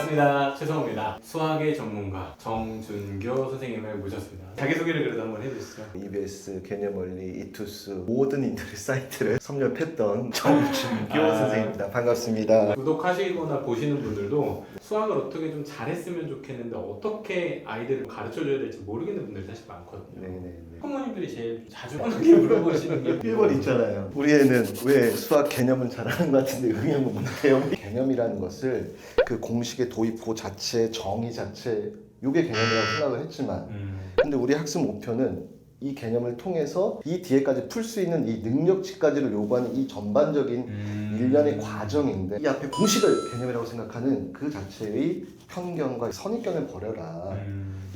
반갑습니다. 최성호입니다. 수학의 전문가 정준교 선생님을 모셨습니다. 자기소개를 그래도 한번 해주시죠. EBS, 개념원리, 이투스 모든 인터넷 사이트를 섭렵했던 정준교 선생님입니다. 반갑습니다. 구독하시거나 보시는 분들도 수학을 어떻게 좀 잘했으면 좋겠는데 어떻게 아이들을 가르쳐줘야 될지 모르겠는 분들이 사실 많거든요. 네네네. 부모님들이 제일 자주 편하게 물어보시는 게 1번 있잖아요. 우리 애는 왜 수학 개념은 잘하는 것 같은데 응용은 못해요? 개념이라는 것을 그 공식의 도입 그 자체, 정의 자체 이게 개념이라고 생각을 했지만 근데 우리 학습 목표는 이 개념을 통해서 이 뒤에까지 풀 수 있는 이 능력치까지를 요구하는 이 전반적인 일련의 과정인데 이 앞에 공식을 개념이라고 생각하는 그 자체의 편견과 선입견을 버려라.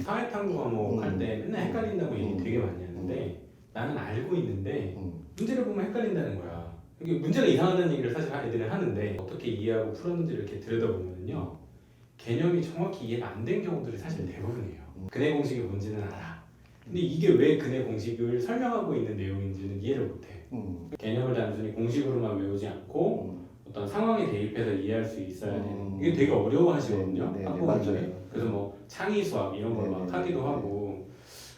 사회탐구 과목 할 때 맨날 헷갈린다고 얘기 되게 많이 하는데 나는 알고 있는데 문제를 보면 헷갈린다는 거야. 이게 문제가 이상하다는 얘기를 사실 애들이 하는데 어떻게 이해하고 풀었는지를 이렇게 들여다보면요 개념이 정확히 이해가 안 된 경우들이 사실 대부분이에요. 근해 공식이 뭔지는 알아. 근데 이게 왜 근해 공식을 설명하고 있는 내용인지는 이해를 못해. 개념을 단순히 공식으로만 외우지 않고 어떤 상황에 대입해서 이해할 수 있어야 되는 이게 되게 어려워하시거든요. 네, 학부모님이. 그래서 뭐 창의 수학 이런 걸 막 하기도 하고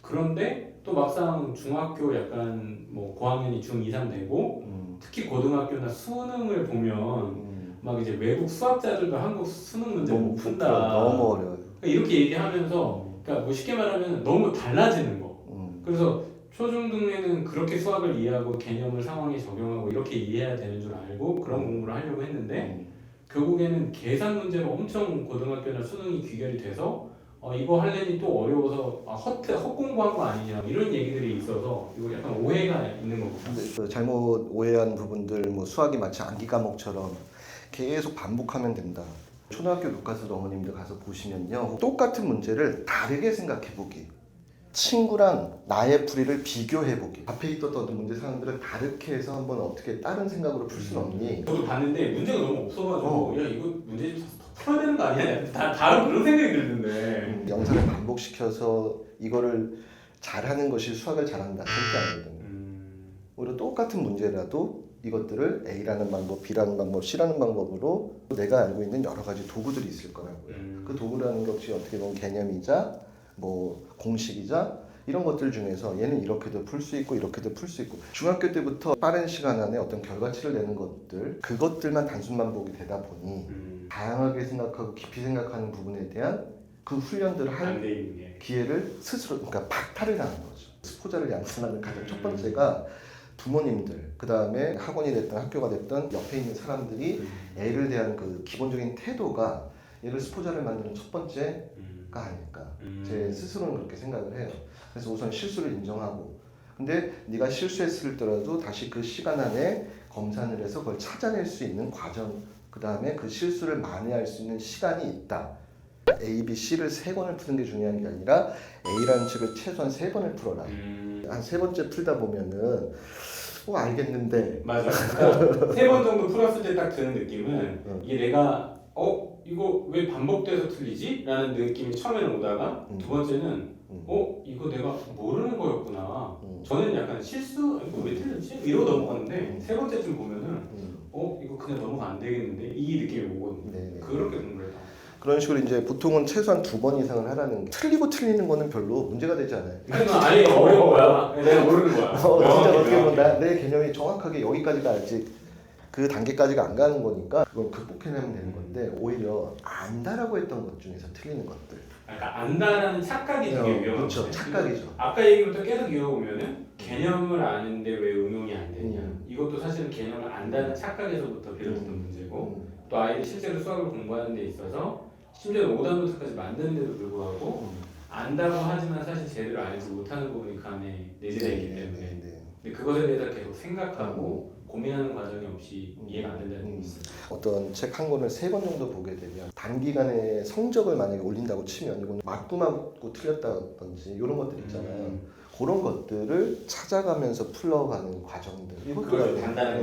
그런데 또 막상 중학교 약간 뭐 고학년이 중2, 3 되고 특히 고등학교나 수능을 보면 막 이제 외국 수학자들도 한국 수능 문제 못 푼다. 너무 어려워요. 그러니까 이렇게 얘기하면서 그러니까 뭐 쉽게 말하면 너무 달라지는 거. 그래서 초중등에는 그렇게 수학을 이해하고 개념을 상황에 적용하고 이렇게 이해해야 되는 줄 알고 그런 공부를 하려고 했는데 결국에는 계산 문제로 엄청 고등학교나 수능이 귀결이 돼서 이거 하려니 또 어려워서 헛공부한 거 아니냐 이런 얘기들이 있어서 이거 약간 오해가 있는 것 같아요. 그 잘못 오해한 부분들 뭐 수학이 마치 암기 과목처럼 계속 반복하면 된다. 초등학교 교과서 어머님들 가서 보시면요 똑같은 문제를 다르게 생각해보기, 친구랑 나의 풀이를 비교해보기, 앞에 있었던 문제 상황들을 다르게 해서 한번 어떻게 다른 생각으로 풀 수는 없니? 저도 봤는데 문제가 너무 없어가지고 야 이거 문제 좀 더 풀어야 되는 거 아니야? 다 그런 생각이 들던데. 영상을 반복시켜서 이거를 잘하는 것이 수학을 잘한다 절대 아니거든요. 오히려 똑같은 문제라도 이것들을 A라는 방법, B라는 방법, C라는 방법으로 내가 알고 있는 여러 가지 도구들이 있을 거라고요. 그 도구라는 것이 어떻게 보면 개념이자 뭐 공식이자 이런 것들 중에서 얘는 이렇게도 풀 수 있고 이렇게도 풀 수 있고 중학교 때부터 빠른 시간 안에 어떤 결과치를 내는 것들 그것들만 단순 반복이 되다 보니 다양하게 생각하고 깊이 생각하는 부분에 대한 그 훈련들을 할 기회를 스스로 그러니까 박탈을 당하는 거죠. 스포자를 양산하는 가장 첫 번째가 부모님들, 그 다음에 학원이 됐든 학교가 됐든 옆에 있는 사람들이 애를 대한 그 기본적인 태도가 얘를 스포자를 만드는 첫 번째가 아닐까. 제 스스로는 그렇게 생각을 해요. 그래서 우선 실수를 인정하고 근데 네가 실수했을더라도 다시 그 시간 안에 검산을 해서 그걸 찾아낼 수 있는 과정 그 다음에 그 실수를 만회할 수 있는 시간이 있다. A, B, C를 3권을 푸는 게 중요한 게 아니라 A라는 책을 최소한 3번을 풀어라. 한 3번째 풀다 보면은 알겠는데 맞아. 그러니까 3번 정도 풀었을 때 딱 드는 느낌은 이게 내가 이거 왜 반복돼서 틀리지? 라는 느낌이 처음에는 오다가 두 번째는 이거 내가 모르는 거였구나. 저는 약간 실수? 이거 왜 틀렸지? 이러고 넘어갔는데 세 번째쯤 보면은 이거 그냥 넘어가 안 되겠는데? 이 느낌이 오거든요. 네네. 그렇게 공부를 해요. 그런 식으로 이제 보통은 최소한 2번 이상을 하라는 게 틀리고 틀리는 거는 별로 문제가 되지 않아요. 아니 어려운 거야. 내가 모르는 거야. 진짜 어떻게 보면 내 개념이 정확하게 여기까지가 아직 그 단계까지가 안 가는 거니까 그걸 극복해내면 되는 건데 오히려 안다라고 했던 것 중에서 틀리는 것들. 그러니까 안다라는 착각이 되게 위험한 그렇죠. 거죠. 착각이죠. 아까 얘기부터 계속 이어보면은 개념을 아는데 왜 응용이 안 되냐. 이것도 사실은 개념을 안다는 착각에서부터 비롯된 문제고 또 아이들이 실제로 수학을 공부하는 데 있어서 심지어 오답노트까지 만드는데도 불구하고 안다고 하지만 사실 제대로 알지 못하는 부분이 그 안에 내재되어 있기 때문에 근데 그것에 대해서 계속 생각하고 고민하는 과정이 없이 이해가 안 된다는 게 있어요. 어떤 책 한 권을 3번 정도 보게 되면 단기간에 성적을 만약에 올린다고 치면 이건 맞고 틀렸다든지 이런 것들 있잖아요. 그런 것들을 찾아가면서 풀어가는 과정들. 그걸 간단하게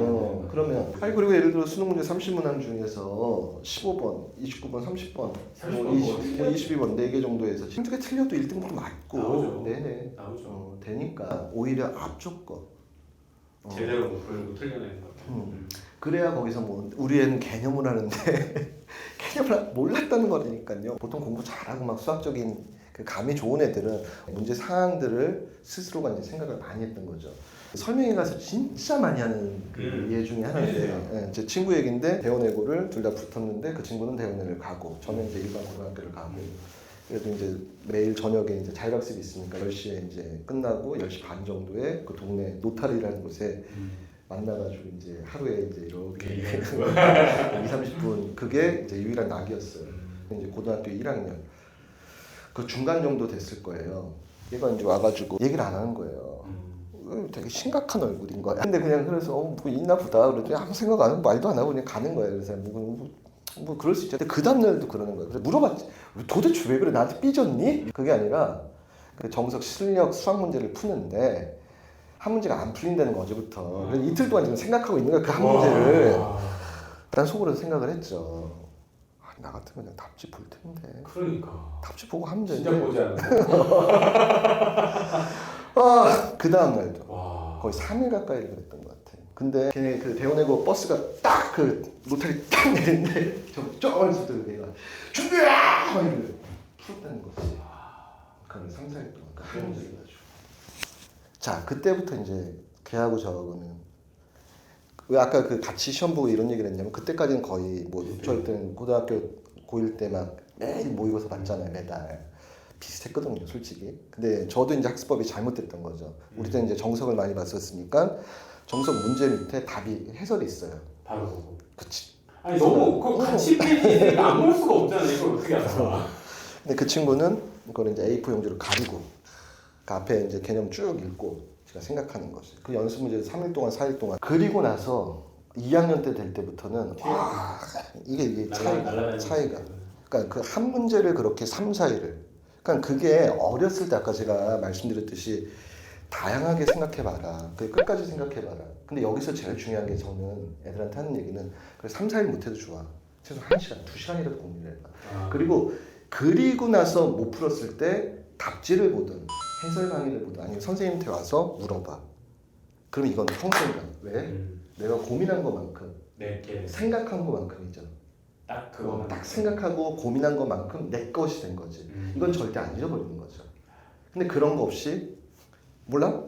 그러면 그리고 예를 들어 수능 문제 30문항 중에서 15번, 29번, 30번, 22번 4개 정도에서 힘들게 틀려도 1등급 맞고 나오죠. 네네 나오죠. 되니까 오히려 앞쪽 거 제대로 못 풀고 틀려내는 거. 그래야 거기서 뭐 우리 애는 개념을 하는데 개념을 몰랐다는 거라니까요. 보통 공부 잘하고 막 수학적인 그 감이 좋은 애들은 문제 사항들을 스스로가 이제 생각을 많이 했던 거죠. 설명회 가서 진짜 많이 하는 그 예 중에 하나인데, 예, 제 친구 얘기인데 대원외고를 둘 다 붙었는데 그 친구는 대원외고를 가고 저는 이제 일반 고등학교를 가고, 그래도 이제 매일 저녁에 이제 자율학습이 있으니까 10시에 이제 끝나고 10시 반 정도에 그 동네 노타리라는 곳에 만나가지고 이제 하루에 이제 이렇게 2, 30분 그게 이제 유일한 낙이었어요. 이제 고등학교 1학년 그 중간 정도 됐을 거예요. 얘가 이제 와가지고 얘기를 안 하는 거예요. 되게 심각한 얼굴인 거야. 근데 그냥 그래서 뭐 있나 보다 그러더니 아무 생각 안 하고 말도 안 하고 그냥 가는 거예요. 그래서 뭐 그럴 수 있죠. 근데 그 다음날도 그러는 거예요. 그래서 물어봤지. 도대체 왜 그래? 나한테 삐졌니? 그게 아니라 그 정석 실력 수학 문제를 푸는데 한 문제가 안 풀린다는 거 어제부터. 그래서 이틀 동안 지금 생각하고 있는 거야 그 한 문제를. 난 속으로 생각을 했죠. 나 같으면 그냥 답지 볼 텐데. 그러니까. 답지 보고 하면 되는데. 진짜 보지 않아. 그 다음 날도 거의 3일 가까이 그랬던 것 같아. 근데 걔네 그 대원외고 버스가 딱 그 노타리 딱 내리는데 저쪽에서도 내가 준비야! 막 이러고 풀었다는 거지. 그걸 3, 4일 동안 그 한 문제를 가지고. 자, 그때부터 이제 걔하고 저하고는 왜 아까 그 같이 시험 보고 이런 얘기를 했냐면 그때까지는 거의 뭐 저희 때는 고등학교 고1 때 막 매일 모의고사 봤잖아요. 매달 비슷했거든요 솔직히. 근데 저도 이제 학습법이 잘못됐던 거죠. 우리 때는 이제 정석을 많이 봤었으니까 정석 문제 밑에 답이 해설이 있어요. 바로 보고. 그치. 아니 너무 그거 같이 페이지 안 볼 수가 없잖아. 이걸 어떻게 알아? 근데 그 친구는 그걸 이제 A4 용지로 가리고 그 앞에 이제 개념 쭉 읽고 제가 생각하는 거지. 그 연습 문제를 3일 동안 4일 동안 그리고 나서 2학년 때 될 때부터는 와 이게 차이가. 그러니까 그 한 문제를 그렇게 3, 4일을. 그러니까 그게 어렸을 때 아까 제가 말씀드렸듯이 다양하게 생각해봐라. 그 끝까지 생각해봐라. 근데 여기서 제일 중요한 게 저는 애들한테 하는 얘기는 그래 3, 4일 못해도 좋아. 최소 1시간, 2시간이라도 공부를 해봐. 그리고 나서 못 풀었을 때 답지를 보든 해설 강의를 보든 아니면 선생님한테 와서 물어봐. 그럼 이건 평생이다. 왜? 내가 고민한 것만큼 생각한 것만큼이죠. 딱 그거 딱 생각하고 고민한 것만큼 내 것이 된 거지. 이건 절대 안 잃어버리는 거죠. 근데 그런 거 없이 몰라?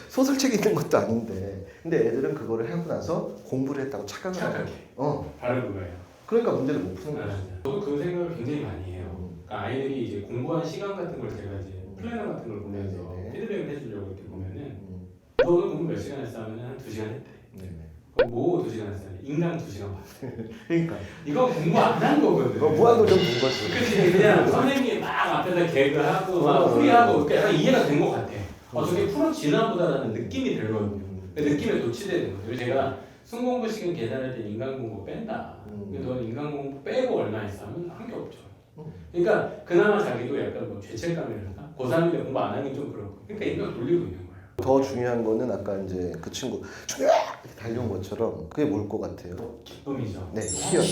소설책이 있는 것도 아닌데 근데 애들은 그거를 하고 나서 공부를 했다고 착각을 하고 바로 그거예요. 그러니까 문제를 못 푸는 거지. 저도 그 생각을 굉장히 많이 해요. 그러니까 아이들이 이제 공부한 시간 같은 걸 제가 이제 플래너 같은 걸 보면서 피드백을 해주려고 이렇게 보면은 너 오늘 공부 몇 시간 했어 하면 한 2시간 했대. 그럼 뭐 2시간 했어요? 인강 2시간 봤어요. 그러니까 이거 공부 안 한 거거든. 무한도전 본 거지. 그치, 그냥 선생님이 막 앞에서 개그하고 막 풀이하고 약간 이해가 된 것 같아. 저게 풀어지나 보다라는 느낌이 들거든요. 느낌에 도취되는 거죠. 제가 순공부 시간 계산할 때 인간공부 뺀다. 근데 넌 인간공부 빼고 얼마 했어 하면 한 게 없죠. 그러니까 그나마 자기도 약간 뭐 죄책감이랄까? 고3인데 공부 안 하는 게 좀 그렇고. 그러니까 인간 돌리고 있는 거예요. 더 중요한 거는 아까 이제 그 친구 이렇게 달려온 것처럼 그게 뭘 것 같아요? 기쁨이죠. 네, 희열.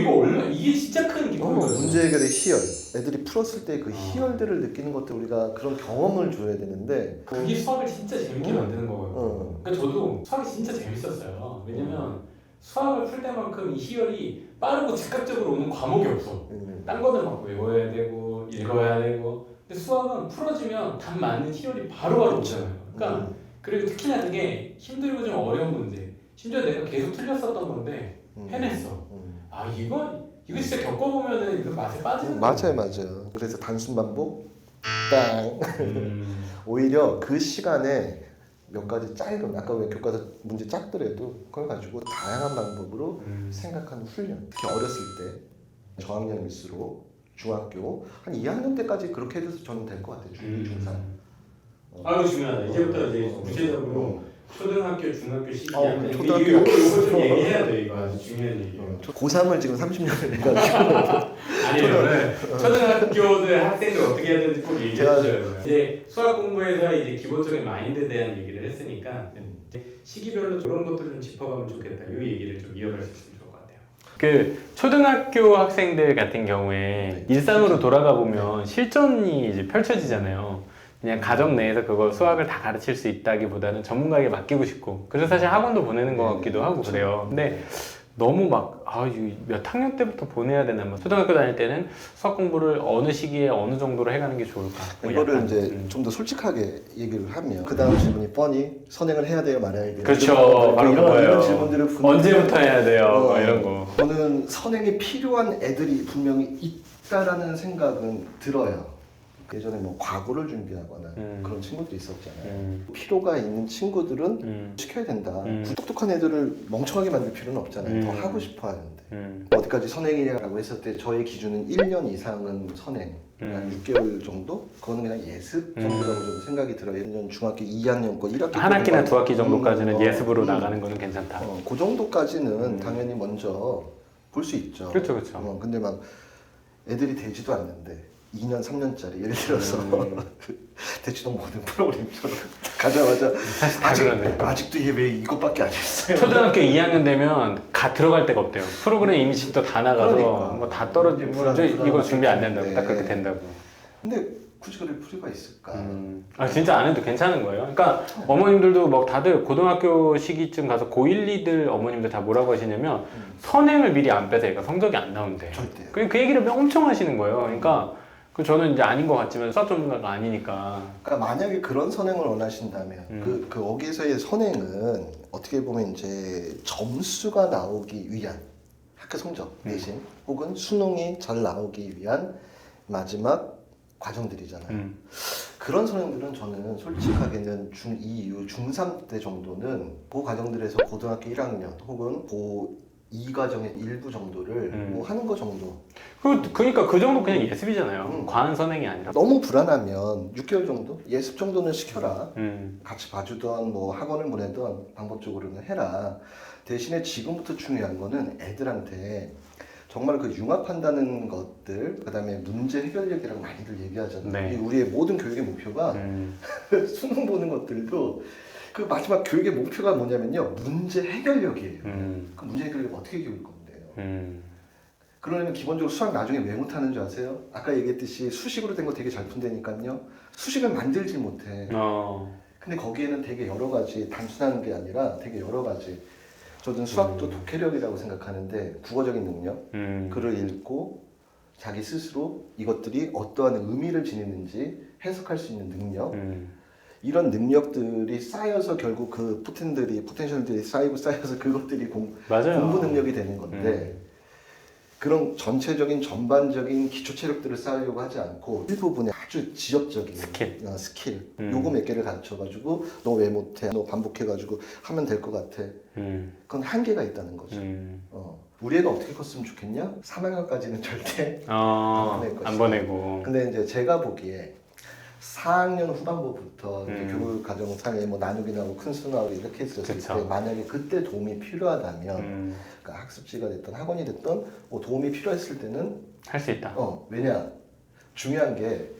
이거 얼마 이게 진짜 큰 기쁨이거든요. 문제 해결의 희열. 애들이 풀었을 때 그 희열들을 느끼는 것들 우리가 그런 경험을 줘야 되는데 그게 수학을 진짜 재밌게 만드는 거거든요. 그러니까 저도 수학이 진짜 재밌었어요. 왜냐면 수학을 풀 때만큼 이 희열이 빠르고 즉각적으로 오는 과목이 없어. 딴 거는 막 외워야 되고 읽어야 되고. 근데 수학은 풀어지면 답 맞는 희열이 바로바로 오잖아요. 그러니까 그리고 특히나 그게 힘들고 좀 어려운 문제. 심지어 내가 계속 틀렸었던 건데 해냈어. 이거 진짜 겪어보면은 그 맛에 빠지는 거예요. 맞아요. 그래서 단순 반복 땅. 오히려 그 시간에 몇 가지 짜이론 아까 왜 교과서 문제 짰더라도 그걸 가지고 다양한 방법으로 생각하는 훈련. 특히 어렸을 때 저학년일수록 중학교 한 2학년 때까지 그렇게 해줘서 저는 될 것 같아요. 중2, 중3. 이거 중요하다. 이제부터 이제 구체적으로 초등학교, 중학교 시기하면 초등학교 이거 좀 얘기해야 돼. 이거 아주 중요한 얘기예요. 고3을 지금 30년을 해가지고 아니요. 초등학교들 학생들 어떻게 해야 되는지 꼭 얘기해 주셔요. 이제 수학 공부에서 이제 기본적인 마인드에 대한 얘기를 했으니까 이제 시기별로 그런 것들 좀 짚어가면 좋겠다. 이 얘기를 좀 이어갈 수 있으면 좋을 것 같아요. 그 초등학교 학생들 같은 경우에 일상으로 돌아가 보면 실전이 이제 펼쳐지잖아요. 그냥 가정 내에서 그거 수학을 다 가르칠 수 있다기보다는 전문가에게 맡기고 싶고 그래서 사실 학원도 보내는 것 같기도 하고 그래요. 근데 너무 막 몇 학년 때부터 보내야 되나 뭐 초등학교 다닐 때는 수학 공부를 어느 시기에 어느 정도로 해가는 게 좋을까 뭐 이거를 약간, 이제 좀 더 솔직하게 얘기를 하면 그 다음 질문이 뻔히 선행을 해야 돼요 말아야 돼요. 그렇죠. 바로 이런 그거예요. 질문들을 언제부터 해야 돼요 뭐 이런 거. 저는 선행이 필요한 애들이 분명히 있다라는 생각은 들어요. 예전에 뭐 과거를 준비하거나 그런 친구도 있었잖아요. 필요가 있는 친구들은 시켜야 된다. 똑똑한 애들을 멍청하게 만들 필요는 없잖아요. 더 하고 싶어 하는데 어디까지 선행이냐라고 했을 때 저의 기준은 1년 이상은 선행, 한 6개월 정도? 그거는 그냥 예습 정도라고 좀 생각이 들어요. 예를 들면 중학교 2학년 거 1학기 한 학기나 두 학기 정도까지는 예습으로 나가는 거는 괜찮다. 그 정도까지는 당연히 먼저 볼 수 있죠. 그렇죠, 그렇죠. 근데 막 애들이 되지도 않는데 2년, 3년짜리 예를 들어서 대치동 모든 프로그램처럼 가자마자 사실 다 그러네. 아직도 얘 왜 이것밖에 안 했어요? 초등학교 2학년 되면 들어갈 데가 없대요. 프로그램 이미 집도 다 나가서 그러니까. 뭐 다 떨어지고 이거 준비 안 된다고 딱 그렇게 된다고. 근데 굳이 그럴 필요가 있을까? 진짜 안 해도 괜찮은 거예요. 그러니까 어머님들도 뭐 다들 고등학교 시기쯤 가서 고1, 2들 어머님들 다 뭐라고 하시냐면 선행을 미리 안 빼서 얘가 성적이 안 나온대. 절대. 그 얘기를 엄청 하시는 거예요. 그러니까 저는 이제 아닌 것 같지만 수학 전문가가 아니니까. 그러니까 만약에 그런 선행을 원하신다면 거기에서의 선행은 어떻게 보면 이제 점수가 나오기 위한 학교 성적 대신 혹은 수능이 잘 나오기 위한 마지막 과정들이잖아요. 그런 선행들은 저는 솔직하게는 중2 이후 중3 때 정도는 그 과정들에서 고등학교 1학년 혹은 고2 과정의 일부 정도를 뭐 하는 거 정도. 그러니까 그 정도 그냥 예습이잖아요. 과한 선행이 아니라. 너무 불안하면 6개월 정도? 예습 정도는 시켜라. 같이 봐주던 뭐 학원을 보내던 방법적으로는 해라. 대신에 지금부터 중요한 거는 애들한테 정말 그 융합한다는 것들, 그 다음에 문제 해결력이라고 많이들 얘기하잖아요. 네. 우리의 모든 교육의 목표가 수능 보는 것들도 그 마지막 교육의 목표가 뭐냐면요, 문제 해결력이에요. 그 문제 해결력 어떻게 키울 건데요? 그러려면 기본적으로 수학 나중에 왜 못하는 줄 아세요? 아까 얘기했듯이 수식으로 된 거 되게 잘 푼다니까요. 수식을 만들지 못해. 근데 거기에는 되게 여러 가지, 단순한 게 아니라 되게 여러 가지. 저는 수학도 독해력이라고 생각하는데 국어적인 능력, 글을 읽고 자기 스스로 이것들이 어떠한 의미를 지니는지 해석할 수 있는 능력, 이런 능력들이 쌓여서 결국 그 포텐셜들이 쌓여서 그것들이 공부 능력이 되는 건데 그런 전체적인 전반적인 기초 체력들을 쌓으려고 하지 않고 일부분의 아주 지역적인 스킬 요거 몇 개를 가르쳐가지고 너 왜 못해? 너 반복해가지고 하면 될 것 같아. 그건 한계가 있다는 거죠. 우리 애가 어떻게 컸으면 좋겠냐? 3학년까지는 절대 안 보내고. 근데 이제 제가 보기에 4학년 후반부부터 교육 과정상에 뭐 나누기 나오고 큰 수 나오고 이렇게 했었을 때 만약에 그때 도움이 필요하다면 그러니까 학습지가 됐든 학원이 됐든 뭐 도움이 필요했을 때는 할 수 있다. 왜냐 중요한 게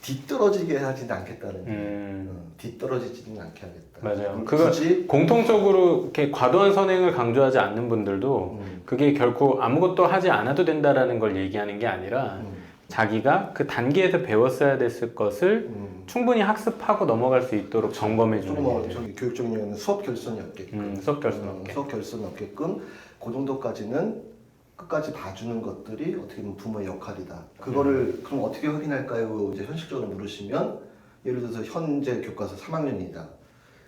뒤떨어지게 하지는 않겠다는 뒤떨어지지는 않게 하겠다. 맞아요. 그거 공통적으로 이렇게 과도한 선행을 강조하지 않는 분들도 그게 결코 아무것도 하지 않아도 된다라는 걸 얘기하는 게 아니라 자기가 그 단계에서 배웠어야 됐을 것을 충분히 학습하고 넘어갈 수 있도록 점검해 주는 거예요. 저기 교육적인 용어는 수업 결손이 없게끔. 수업 결손 없게. 수업 결손이 없게끔 그 정도까지는 끝까지 봐주는 것들이 어떻게 보면 부모의 역할이다. 그거를 그럼 어떻게 확인할까요? 이제 현실적으로 물으시면 예를 들어서 현재 교과서 3학년이다.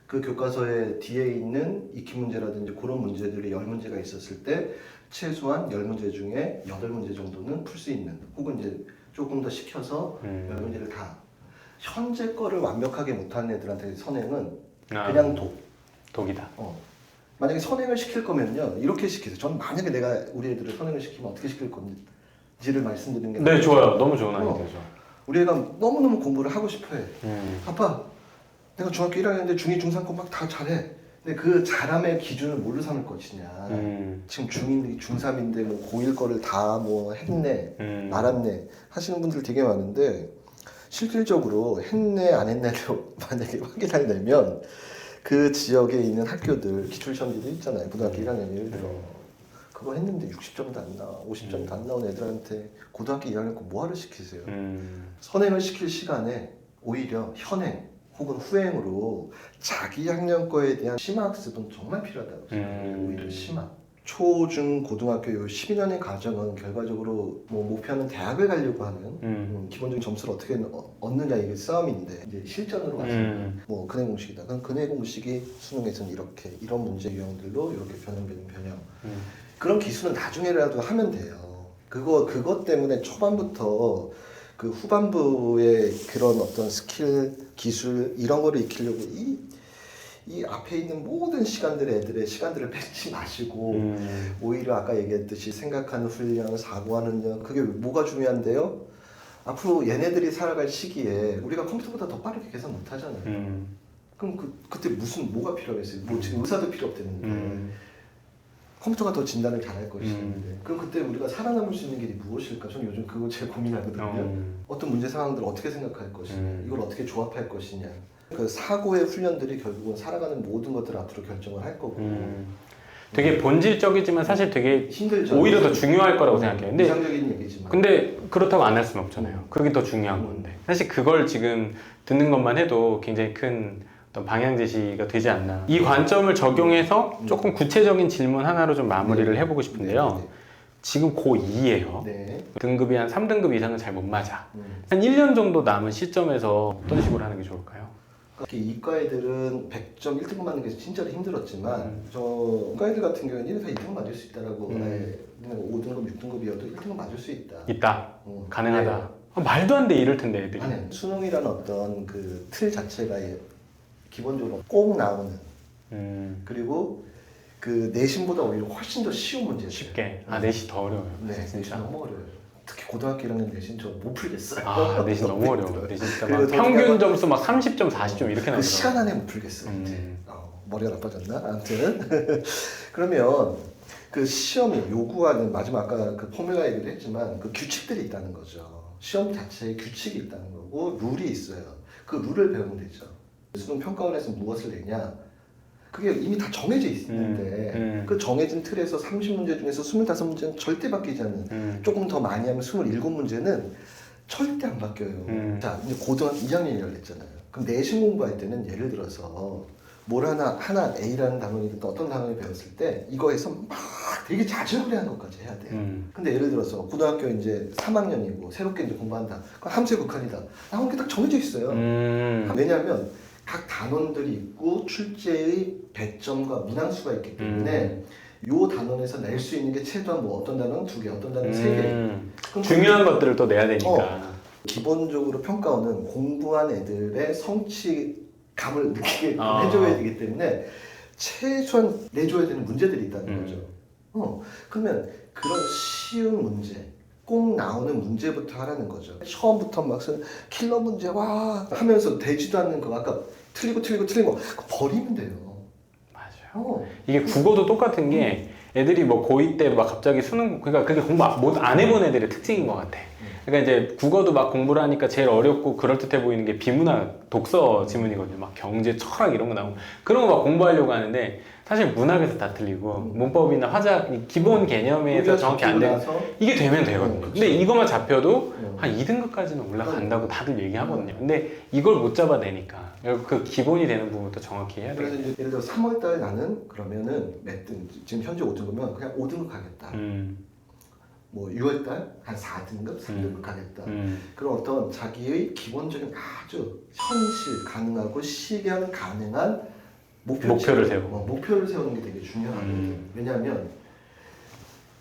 그 교과서에 뒤에 있는 익히 문제라든지 그런 문제들이 10문제가 있었을 때 최소한 10문제 중에 8문제 정도는 풀 수 있는 혹은 이제 조금 더 시켜서 10문제를 다 현재 거를 완벽하게 못하는 애들한테 선행은 그냥 독이다. 만약에 선행을 시킬 거면요 이렇게 시키세요. 전 만약에 내가 우리 애들을 선행을 시키면 어떻게 시킬 건지를 말씀드리는 게 네, 좋아요. 너무 좋은 아이디어죠. 우리 애가 너무너무 공부를 하고 싶어해. 아빠 내가 중학교 1학년인데 중2, 중3 거 막 다 잘해. 근데 그 잘함의 기준을 뭘로 삼을 것이냐. 지금 중2인데 중3인데 뭐 고1 거를 다 뭐 했네, 알았네 하시는 분들 되게 많은데 실질적으로 했네 안 했네도 만약에 확인하려면 그 지역에 있는 학교들 기출시험지도 있잖아요. 고등학교 1학년 예를 들어 그거 했는데 60점도 안 나와, 50점도 안 나온 애들한테 고등학교 1학년 거 뭐하러 시키세요? 선행을 시킬 시간에 오히려 현행 혹은 후행으로 자기 학년 거에 대한 심화학습은 정말 필요하다고 생각해요. 오히려 심화. 초, 중, 고등학교 요 12년의 과정은 결과적으로 뭐 목표하는 대학을 가려고 하는 기본적인 점수를 어떻게 얻느냐 이게 싸움인데 이제 실전으로 가시면 뭐 근해 공식이다. 그럼 근해 공식이 수능에서는 이렇게 이런 문제 유형들로 이렇게 변형 그런 기술은 나중에라도 하면 돼요. 그것 때문에 초반부터 그 후반부의 그런 어떤 스킬, 기술 이런 거를 익히려고 이 앞에 있는 모든 시간들의 애들의 시간들을 뺏지 마시고 오히려 아까 얘기했듯이 생각하는 훈련, 사고하는 년 그게 뭐가 중요한데요? 앞으로 얘네들이 살아갈 시기에 우리가 컴퓨터보다 더 빠르게 계산 못 하잖아요. 그럼 그때 뭐가 필요하겠어요? 뭐 지금 의사도 필요 없대는데 컴퓨터가 더 진단을 잘할 것이는데 그럼 그때 우리가 살아남을 수 있는 길이 무엇일까? 저는 요즘 그거 제일 고민하거든요. 어떤 문제 상황들을 어떻게 생각할 것이냐, 이걸 어떻게 조합할 것이냐. 그 사고의 훈련들이 결국은 살아가는 모든 것들을 앞으로 결정을 할 거고. 되게 본질적이지만 사실 되게 힘들죠. 오히려 더 중요할 거라고 생각해요. 근데 이상적인 얘기지만. 근데 그렇다고 안 할 수는 없잖아요. 그게 더 중요한 건데 사실 그걸 지금 듣는 것만 해도 굉장히 큰 어떤 방향 제시가 되지 않나. 이 관점을 적용해서 조금 구체적인 질문 하나로 좀 마무리를 해보고 싶은데요. 지금 고2예요. 네. 등급이 한 3등급 이상은 잘 못 맞아. 한 1년 정도 남은 시점에서 어떤 식으로 하는 게 좋을까요? 이과 애들은 100점 1등급 맞는 게 진짜로 힘들었지만 저 이과 애들 같은 경우에는 다 2등급 맞을 수 있다라고 5등급 6등급이어도 1등급 맞을 수 있다. 있다. 가능하다. 말도 안 돼 이럴 텐데 애들이. 아니, 수능이라는 어떤 그 틀 자체가 기본적으로 꼭 나오는 그리고 그 내신보다 오히려 훨씬 더 쉬운 문제예요. 쉽게. 내신 더 어려워요. 네, 내신 너무 어려워요. 특히 고등학교 1학년 내신 저 못 풀겠어요. 내신 너무 어려워. 내신 진짜 막 그리고 평균 점수 막 30점, 40점 이렇게 그 나오더라고요. 시간 안에 못 풀겠어요. 머리가 나빠졌나? 아무튼 그러면 그 시험이 요구하는 마지막 아까 그 포뮬라 얘기도 했지만 그 규칙들이 있다는 거죠. 시험 자체에 규칙이 있다는 거고 룰이 있어요. 그 룰을 배우면 되죠. 수능 평가원에서 무엇을 내냐? 그게 이미 다 정해져 있는데 그 정해진 틀에서 30문제 중에서 25문제는 절대 바뀌지 않는 조금 더 많이 하면 27문제는 절대 안 바뀌어요. 자, 이제 고등학교 2학년 열렸잖아요. 그럼 내신 공부할 때는 예를 들어서 뭘 하나 A라는 단원이든 어떤 단원을 배웠을 때 이거에서 막 되게 자주무리한 것까지 해야 돼요. 근데 예를 들어서 고등학교 이제 3학년이고 새롭게 이제 공부한다. 그럼 함수의 극한이다. 나오는 게 딱 정해져 있어요. 왜냐하면 각 단원들이 있고 출제의 배점과 문항수가 있기 때문에 요 단원에서 낼 수 있는 게 최소한 뭐 어떤 단원 2개, 어떤 단원 3개. 중요한 것들을 또 내야 되니까. 기본적으로 평가원은 공부한 애들의 성취감을 느끼게 해줘야 되기 때문에 최소한 내줘야 되는 문제들이 있다는 거죠. 그러면 그런 쉬운 문제, 꼭 나오는 문제부터 하라는 거죠. 처음부터 막 킬러 문제 와 하면서 되지도 않는 거 아까 틀리고 거 버리면 돼요. 맞아요. 이게 국어도 똑같은 게 애들이 뭐 고2 때 막 갑자기 수능 그러니까 그게 공부 안 해본 애들의 특징인 것 같아. 그러니까 이제 국어도 막 공부를 하니까 제일 어렵고 그럴듯해 보이는 게 비문학 독서 지문이거든요. 막 경제, 철학 이런 거 나오고 그런 거 막 공부하려고 하는데 사실 문학에서 다 틀리고 문법이나 화작 기본 개념에서 정확히 안 되고 이게 되면 되거든요. 근데 이것만 잡혀도 한 2등급까지는 올라간다고 다들 얘기하거든요. 근데 이걸 못 잡아내니까 그 기본이 되는 부분부터 정확히 해야 돼요. 그래서 이제 예를 들어 3월달 나는 그러면은 몇 등, 지금 현재 5등급이면 그냥 5등급 가겠다. 뭐 6월달 한 4등급, 3등급 가겠다. 그런 어떤 자기의 기본적인 아주 현실 가능하고 실현 가능한 목표를 세우고 목표를 세우는 게 되게 중요하거든요. 왜냐하면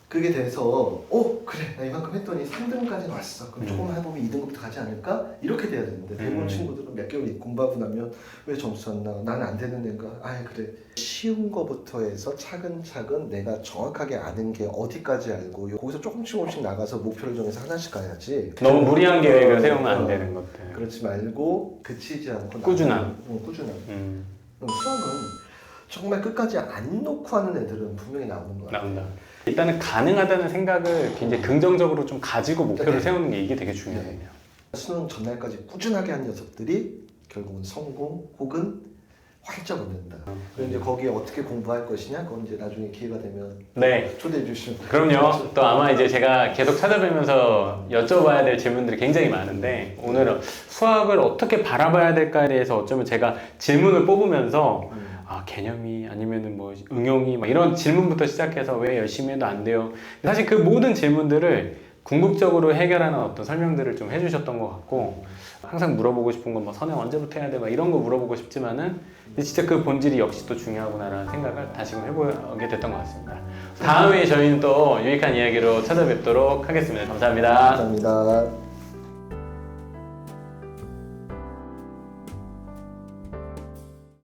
그게 돼서 그래 나 이만큼 했더니 3등까지 왔어. 그럼 조금만 해보면 2등급도 가지 않을까? 이렇게 돼야 되는데 대부분 친구들은 몇 개월 공부하고 나면 왜 점수 안 나와? 나는 안 되는 데인가? 그래 쉬운 거부터 해서 차근차근 내가 정확하게 아는 게 어디까지 알고 거기서 조금씩 나가서 목표를 정해서 하나씩 가야지. 너무 무리한 계획을 세우면 안 되는 것들. 그렇지 말고 그치지 않고 꾸준함. 꾸준함. 수학은 정말 끝까지 안 놓고 하는 애들은 분명히 나오는 거야. 나온다. 일단은 가능하다는 생각을 굉장히 긍정적으로 좀 가지고 목표를 세우는 게 이게 되게 중요해요. 수능 전날까지 꾸준하게 한 녀석들이 결국은 성공 혹은 활짝 얻는다. 그럼 이제 거기에 어떻게 공부할 것이냐? 그건 이제 나중에 기회가 되면 초대해 주시면. 그럼요. 또 아마 이제 제가 계속 찾아뵈면서 여쭤봐야 될 질문들이 굉장히 많은데 오늘은 수학을 어떻게 바라봐야 될까에 대해서 어쩌면 제가 질문을 뽑으면서 개념이 아니면은 뭐 응용이 막 이런 질문부터 시작해서 왜 열심히 해도 안 돼요. 사실 그 모든 질문들을 궁극적으로 해결하는 어떤 설명들을 좀 해주셨던 것 같고 항상 물어보고 싶은 건 뭐 선행 언제부터 해야 돼? 막 이런 거 물어보고 싶지만은 근데 진짜 그 본질이 역시 또 중요하구나라는 생각을 다시금 해보게 됐던 것 같습니다. 다음에 저희는 또 유익한 이야기로 찾아뵙도록 하겠습니다. 감사합니다. 감사합니다.